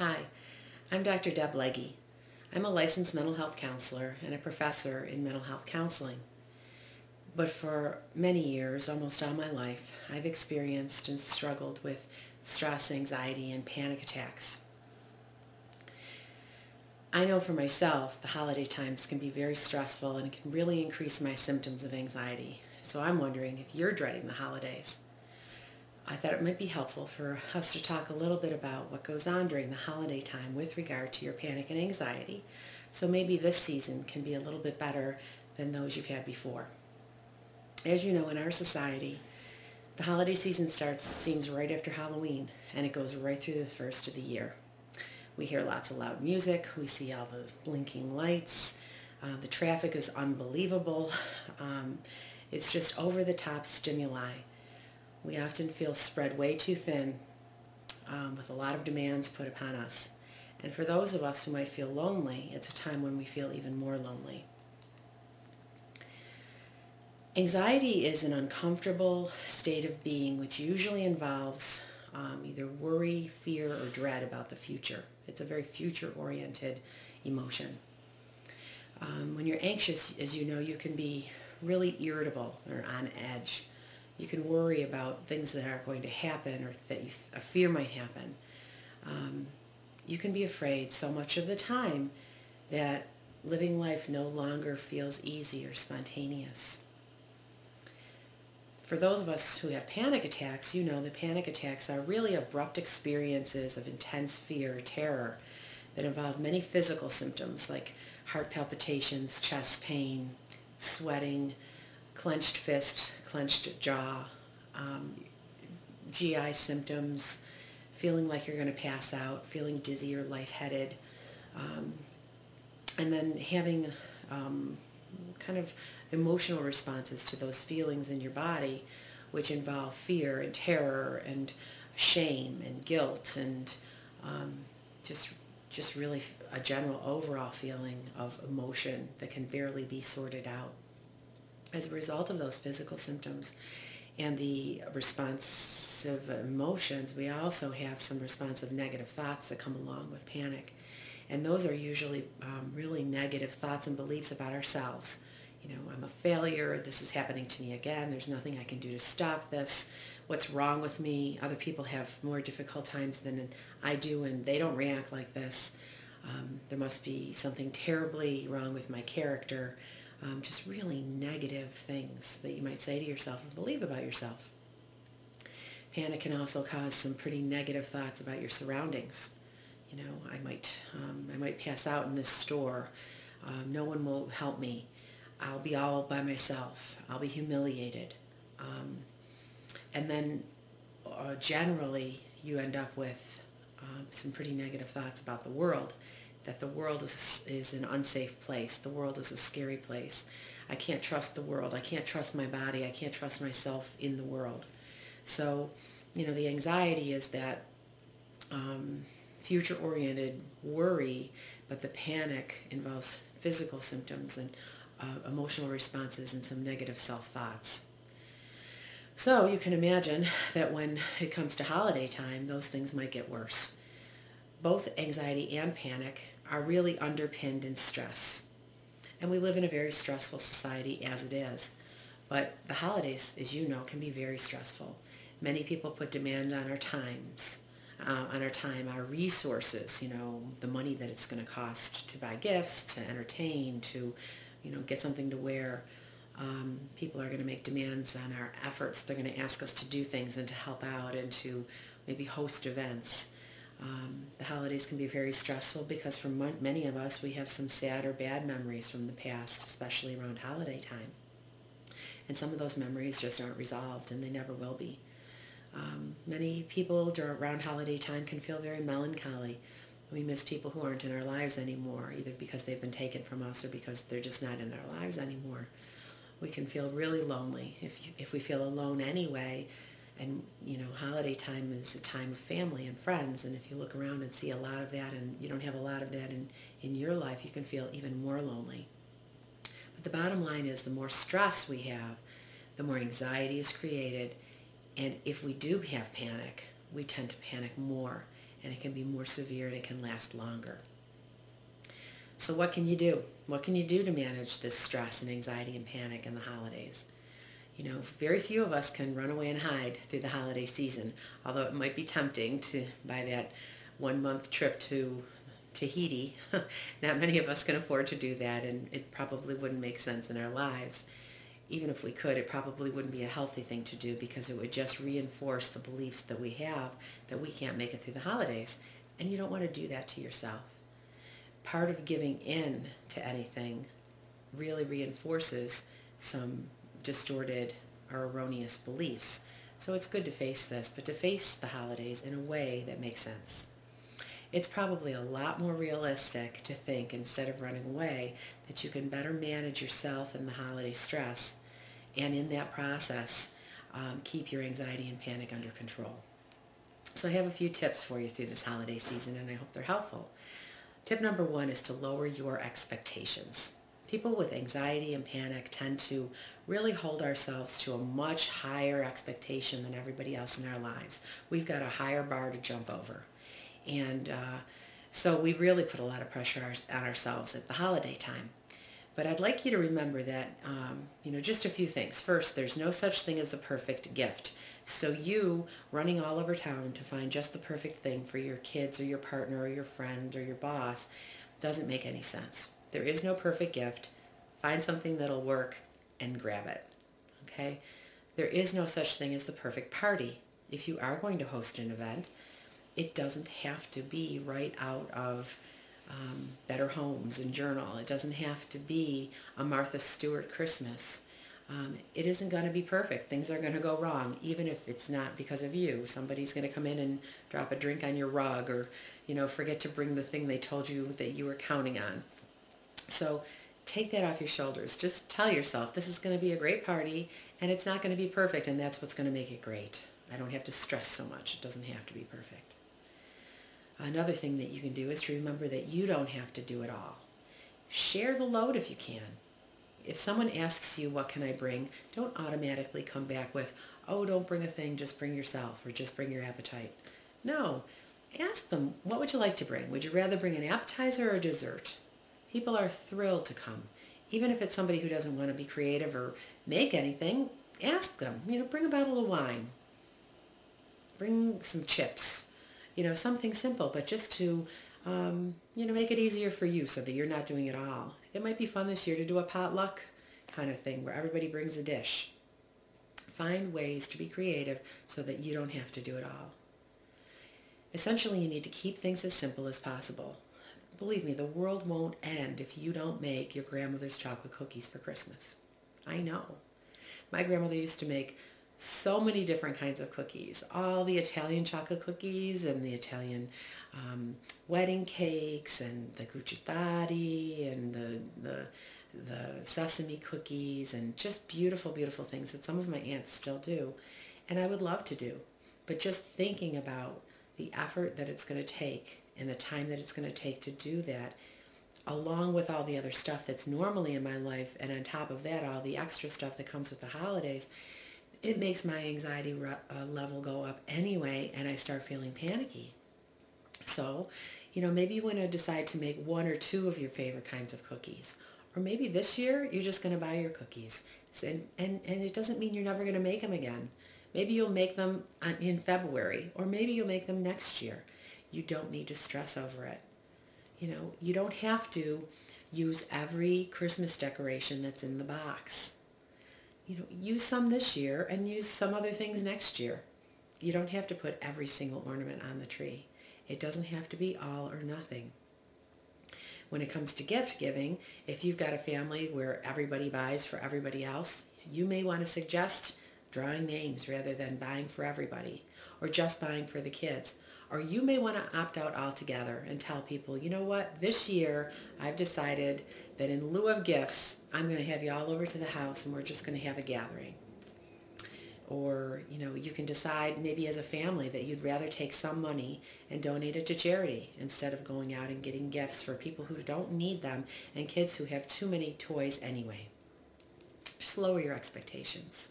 Hi, I'm Dr. Deb Legge. I'm a licensed mental health counselor and a professor in mental health counseling. But for many years, almost all my life, I've experienced and struggled with stress, anxiety, and panic attacks. I know for myself the holiday times can be very stressful and it can really increase my symptoms of anxiety. So I'm wondering if you're dreading the holidays. I thought it might be helpful for us to talk a little bit about what goes on during the holiday time with regard to your panic and anxiety. So maybe this season can be a little bit better than those you've had before. As you know, in our society, the holiday season starts, it seems, right after Halloween, and it goes right through the first of the year. We hear lots of loud music, we see all the blinking lights, the traffic is unbelievable. It's just over-the-top stimuli. We often feel spread way too thin with a lot of demands put upon us. And for those of us who might feel lonely, it's a time when we feel even more lonely. Anxiety is an uncomfortable state of being which usually involves either worry, fear, or dread about the future. It's a very future-oriented emotion. When you're anxious, as you know, you can be really irritable or on edge. You can worry about things that are going to happen or that a fear might happen. You can be afraid so much of the time that living life no longer feels easy or spontaneous. For those of us who have panic attacks, you know that panic attacks are really abrupt experiences of intense fear or terror that involve many physical symptoms like heart palpitations, chest pain, sweating, clenched fist, clenched jaw, GI symptoms, feeling like you're going to pass out, feeling dizzy or lightheaded, and then having kind of emotional responses to those feelings in your body, which involve fear and terror and shame and guilt and just really a general overall feeling of emotion that can barely be sorted out. As a result of those physical symptoms and the responsive emotions, we also have some responsive negative thoughts that come along with panic. And those are usually really negative thoughts and beliefs about ourselves. You know, I'm a failure, this is happening to me again, there's nothing I can do to stop this, what's wrong with me, other people have more difficult times than I do and they don't react like this, there must be something terribly wrong with my character, just really negative things that you might say to yourself and believe about yourself. Panic can also cause some pretty negative thoughts about your surroundings. You know, I might pass out in this store. No one will help me. I'll be all by myself. I'll be humiliated. And then generally you end up with some pretty negative thoughts about the world, that the world is an unsafe place. The world is a scary place. I can't trust the world. I can't trust my body. I can't trust myself in the world. So, you know, the anxiety is that future-oriented worry, but the panic involves physical symptoms and emotional responses and some negative self-thoughts. So you can imagine that when it comes to holiday time, those things might get worse. Both anxiety and panic are really underpinned in stress. And we live in a very stressful society as it is. But the holidays, as you know, can be very stressful. Many people put demand on our times, our resources, you know, the money that it's going to cost to buy gifts, to entertain, to, you know, get something to wear. People are going to make demands on our efforts. They're going to ask us to do things and to help out and to maybe host events. The holidays can be very stressful because for many of us we have some sad or bad memories from the past, especially around holiday time. And some of those memories just aren't resolved and they never will be. Many people around holiday time can feel very melancholy. We miss people who aren't in our lives anymore, either because they've been taken from us or because they're just not in our lives anymore. We can feel really lonely if we feel alone anyway. And, you know, holiday time is a time of family and friends. And if you look around and see a lot of that and you don't have a lot of that in your life, you can feel even more lonely. But the bottom line is the more stress we have, the more anxiety is created. And if we do have panic, we tend to panic more. and it can be more severe and it can last longer. So what can you do? What can you do to manage this stress and anxiety and panic in the holidays? Very few of us can run away and hide through the holiday season, although it might be tempting to buy that 1 month trip to Tahiti. Not many of us can afford to do that, and it probably wouldn't make sense in our lives. Even if we could, it probably wouldn't be a healthy thing to do because it would just reinforce the beliefs that we have that we can't make it through the holidays. And you don't want to do that to yourself. Part of giving in to anything really reinforces some distorted or erroneous beliefs. So it's good to face this, but to face the holidays in a way that makes sense. It's probably a lot more realistic to think, instead of running away, that you can better manage yourself and the holiday stress, and in that process, keep your anxiety and panic under control. So I have a few tips for you through this holiday season, and I hope they're helpful. Tip number 1 is to lower your expectations. People with anxiety and panic tend to really hold ourselves to a much higher expectation than everybody else in our lives. We've got a higher bar to jump over. And so we really put a lot of pressure on ourselves at the holiday time. But I'd like you to remember that, just a few things. First, there's no such thing as the perfect gift. So you running all over town to find just the perfect thing for your kids or your partner or your friend or your boss doesn't make any sense. There is no perfect gift. Find something that'll work and grab it. Okay? There is no such thing as the perfect party. If you are going to host an event, it doesn't have to be right out of Better Homes and Journal. It doesn't have to be a Martha Stewart Christmas. It isn't going to be perfect. Things are going to go wrong, even if it's not because of you. Somebody's going to come in and drop a drink on your rug, or forget to bring the thing they told you that you were counting on. So take that off your shoulders. Just tell yourself, this is going to be a great party, and it's not going to be perfect, and that's what's going to make it great. I don't have to stress so much. It doesn't have to be perfect. Another thing that you can do is to remember that you don't have to do it all. Share the load if you can. If someone asks you, what can I bring, don't automatically come back with, oh, don't bring a thing, just bring yourself, or just bring your appetite. No, ask them, what would you like to bring? Would you rather bring an appetizer or a dessert? People are thrilled to come. Even if it's somebody who doesn't want to be creative or make anything, ask them, bring a bottle of wine. Bring some chips. Something simple, but just to, make it easier for you so that you're not doing it all. It might be fun this year to do a potluck kind of thing where everybody brings a dish. Find ways to be creative so that you don't have to do it all. Essentially, you need to keep things as simple as possible. Believe me, the world won't end if you don't make your grandmother's chocolate cookies for Christmas. I know. My grandmother used to make so many different kinds of cookies, all the Italian chocolate cookies and the Italian wedding cakes and the cucciatari and the sesame cookies, and just beautiful, beautiful things that some of my aunts still do, and I would love to do. But just thinking about the effort that it's going to take and the time that it's going to take to do that, along with all the other stuff that's normally in my life, and on top of that, all the extra stuff that comes with the holidays, it makes my anxiety level go up anyway, and I start feeling panicky. So, maybe you want to decide to make 1 or 2 of your favorite kinds of cookies. Or maybe this year, you're just going to buy your cookies. And it doesn't mean you're never going to make them again. Maybe you'll make them in February, or maybe you'll make them next year. You don't need to stress over it. You don't have to use every Christmas decoration that's in the box. Use some this year and use some other things next year. You don't have to put every single ornament on the tree. It doesn't have to be all or nothing. When it comes to gift giving, if you've got a family where everybody buys for everybody else, you may want to suggest drawing names rather than buying for everybody, or just buying for the kids. Or you may want to opt out altogether and tell people, you know what, this year I've decided that in lieu of gifts, I'm going to have you all over to the house and we're just going to have a gathering. Or, you can decide maybe as a family that you'd rather take some money and donate it to charity instead of going out and getting gifts for people who don't need them and kids who have too many toys anyway. Just lower your expectations.